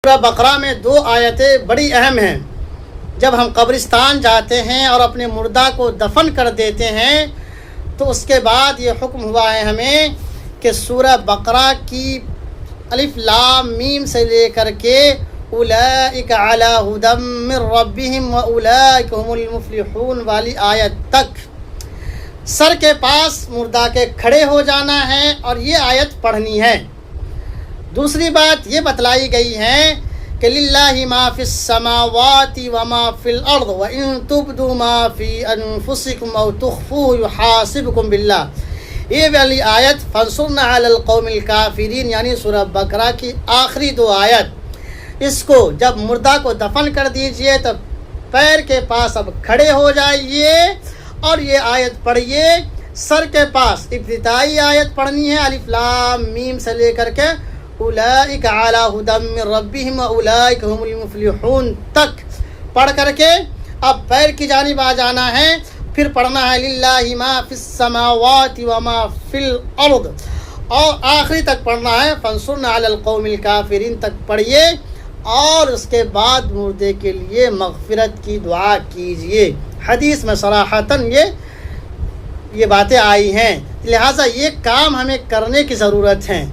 سورہ بقرہ میں 2 آیتیں بڑی اہم ہیں۔ جب ہم قبرستان جاتے ہیں اور اپنے مردہ کو دفن کر دیتے ہیں تو اس کے بعد یہ حکم ہوا ہے ہمیں کہ سورہ بقرہ کی الف لام میم سے لے کر کے اولئک علی ھدی من ربہم واولئک ھم المفلحون والی آیت تک سر کے پاس مردہ کے کھڑے ہو جانا ہے اور یہ آیت پڑھنی ہے۔ دوسری بات یہ بتلائی گئی ہے کہ للہ ما فی السماوات وما فی الارض وان تبدوا ما فی انفسکم او تخفوه یحاسبکم باللہ۔ یہ والی آیت فانصرنا علی القوم الکافرین یعنی سورہ بقرہ کی آخری 2 آیت، اس کو جب مردہ کو دفن کر دیجئے تو پیر کے پاس اب کھڑے ہو جائیے اور یہ آیت پڑھیے۔ سر کے پاس ابتدائی آیت پڑھنی ہے الف لام میم سے لے کر کے اولئک علی ھدی من ربہم واولئک ھم المفلحون تک پڑھ کر کے اب پیر کی جانب آ جانا ہے، پھر پڑھنا ہے للہ ما فی السماوات وما فی الارض اور آخری تک پڑھنا ہے فانصرنا علی القوم الکافرین تک پڑھیے اور اس کے بعد مردے کے لیے مغفرت کی دعا کیجیے۔ حدیث میں صراحتاً یہ باتیں آئی ہیں، لہٰذا یہ کام ہمیں کرنے کی ضرورت ہے۔